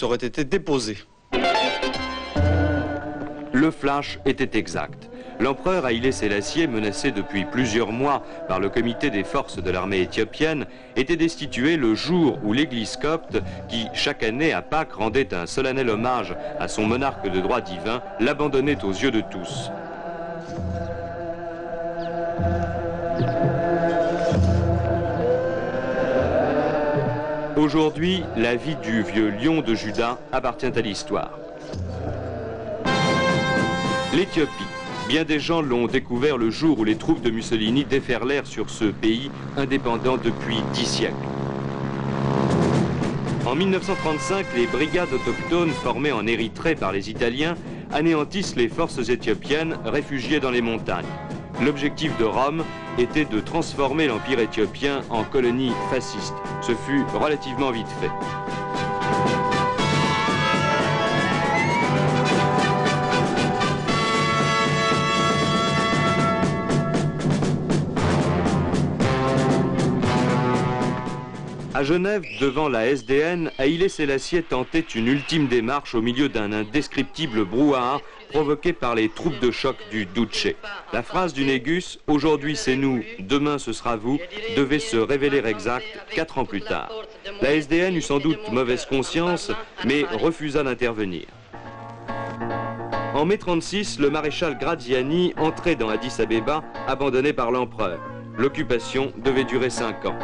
Négus aurait été déposé. Le flash était exact. L'empereur Haïlé Sélassié, menacé depuis plusieurs mois par le comité des forces de l'armée éthiopienne, était destitué le jour où l'église copte, qui chaque année à Pâques rendait un solennel hommage à son monarque de droit divin, l'abandonnait aux yeux de tous. Aujourd'hui, la vie du vieux lion de Juda appartient à l'histoire. L'Éthiopie. Bien des gens l'ont découvert le jour où les troupes de Mussolini déferlèrent sur ce pays indépendant depuis 10 siècles. En 1935, les brigades autochtones formées en Érythrée par les Italiens anéantissent les forces éthiopiennes réfugiées dans les montagnes. L'objectif de Rome était de transformer l'Empire éthiopien en colonie fasciste. Ce fut relativement vite fait. À Genève, devant la SDN, Haïlé Sélassié tentait une ultime démarche au milieu d'un indescriptible brouhaha provoqué par les troupes de choc du Duce. La phrase du Négus « Aujourd'hui c'est nous, demain ce sera vous » devait se révéler exacte 4 ans plus tard. La SDN eut sans doute mauvaise conscience, mais refusa d'intervenir. En mai 1936, le maréchal Graziani entrait dans Addis Abeba, abandonné par l'empereur. L'occupation devait durer 5 ans.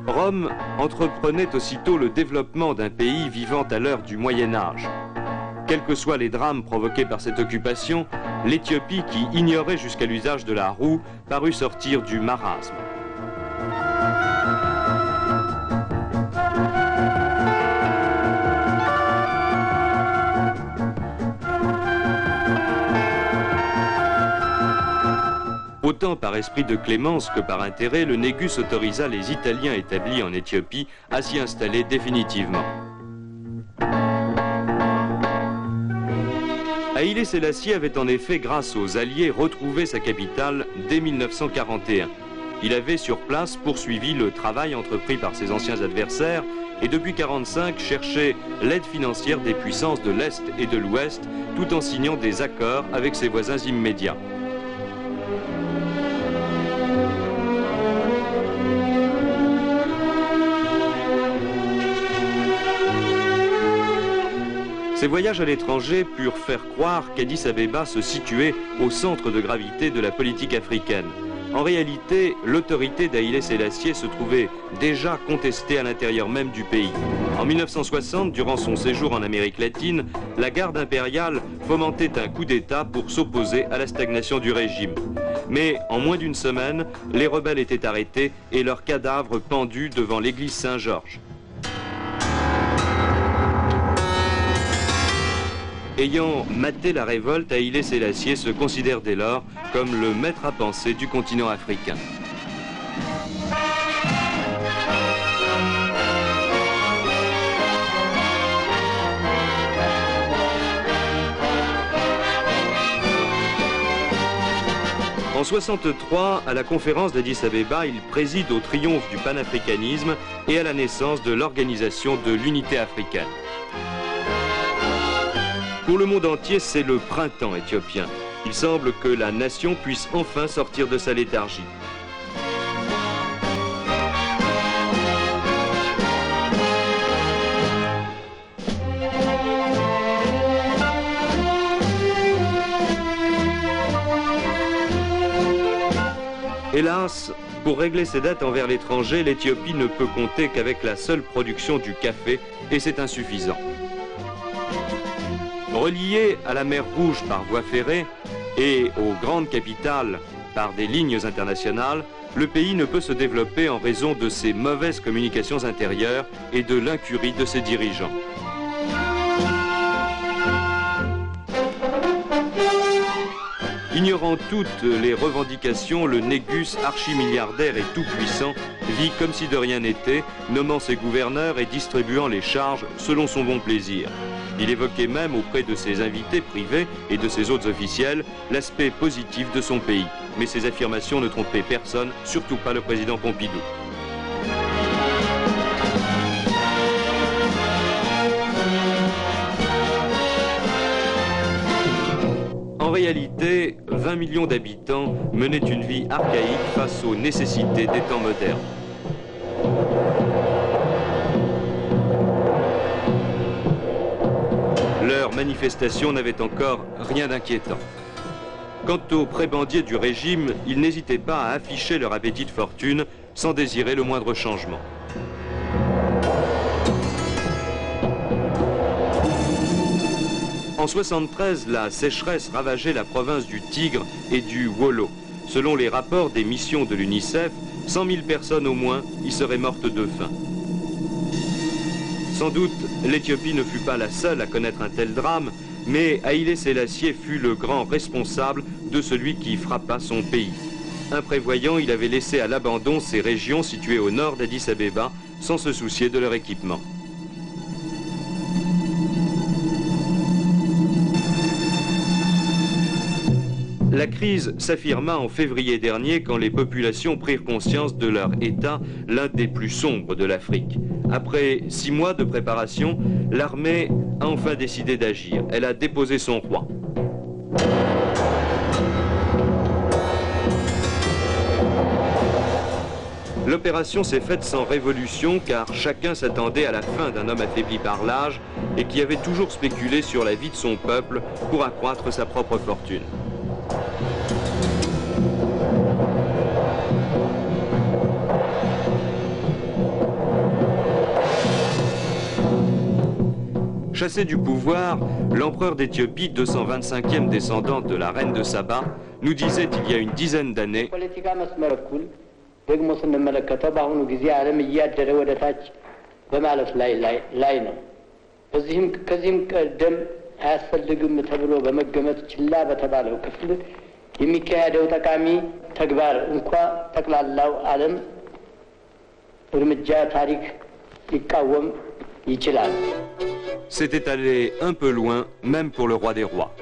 Rome entreprenait aussitôt le développement d'un pays vivant à l'heure du Moyen-Âge. Quels que soient les drames provoqués par cette occupation, l'Éthiopie, qui ignorait jusqu'à l'usage de la roue, parut sortir du marasme. Autant par esprit de clémence que par intérêt, le Négus autorisa les Italiens établis en Éthiopie à s'y installer définitivement. Haïlé Sélassié avait en effet, grâce aux Alliés, retrouvé sa capitale dès 1941. Il avait sur place poursuivi le travail entrepris par ses anciens adversaires et depuis 1945 cherchait l'aide financière des puissances de l'Est et de l'Ouest tout en signant des accords avec ses voisins immédiats. Ces voyages à l'étranger purent faire croire qu'Addis Abeba se situait au centre de gravité de la politique africaine. En réalité, l'autorité d'Haïlé Sélassié se trouvait déjà contestée à l'intérieur même du pays. En 1960, durant son séjour en Amérique latine, la garde impériale fomentait un coup d'État pour s'opposer à la stagnation du régime. Mais en moins d'une semaine, les rebelles étaient arrêtés et leurs cadavres pendus devant l'église Saint-Georges. Ayant maté la révolte, Haïlé Sélassié se considère dès lors comme le maître à penser du continent africain. En 1963, à la conférence d'Addis Abeba, il préside au triomphe du panafricanisme et à la naissance de l'Organisation de l'Unité africaine. Pour le monde entier, c'est le printemps éthiopien. Il semble que la nation puisse enfin sortir de sa léthargie. Hélas, pour régler ses dettes envers l'étranger, l'Éthiopie ne peut compter qu'avec la seule production du café, et c'est insuffisant. Relié à la mer Rouge par voie ferrée et aux grandes capitales par des lignes internationales, le pays ne peut se développer en raison de ses mauvaises communications intérieures et de l'incurie de ses dirigeants. Ignorant toutes les revendications, le Négus, archimilliardaire et tout-puissant, vit comme si de rien n'était, nommant ses gouverneurs et distribuant les charges selon son bon plaisir. Il évoquait même auprès de ses invités privés et de ses hôtes officiels l'aspect positif de son pays. Mais ces affirmations ne trompaient personne, surtout pas le président Pompidou. réalité, 20 millions d'habitants menaient une vie archaïque face aux nécessités des temps modernes. Leur manifestation n'avait encore rien d'inquiétant. Quant aux prébendiers du régime, ils n'hésitaient pas à afficher leur appétit de fortune sans désirer le moindre changement. En 1973, la sécheresse ravageait la province du Tigre et du Wollo. Selon les rapports des missions de l'UNICEF, 100 000 personnes au moins y seraient mortes de faim. Sans doute, l'Éthiopie ne fut pas la seule à connaître un tel drame, mais Haïlé Sélassié fut le grand responsable de celui qui frappa son pays. Imprévoyant, il avait laissé à l'abandon ces régions situées au nord d'Addis Abeba sans se soucier de leur équipement. La crise s'affirma en février dernier quand les populations prirent conscience de leur état, l'un des plus sombres de l'Afrique. Après 6 mois de préparation, l'armée a enfin décidé d'agir. Elle a déposé son roi. L'opération s'est faite sans révolution car chacun s'attendait à la fin d'un homme affaibli par l'âge et qui avait toujours spéculé sur la vie de son peuple pour accroître sa propre fortune. Chassé du pouvoir, l'empereur d'Éthiopie, 225e descendant de la reine de Saba, nous disait il y a une dizaine d'années: c'était allé un peu loin, même pour le roi des rois.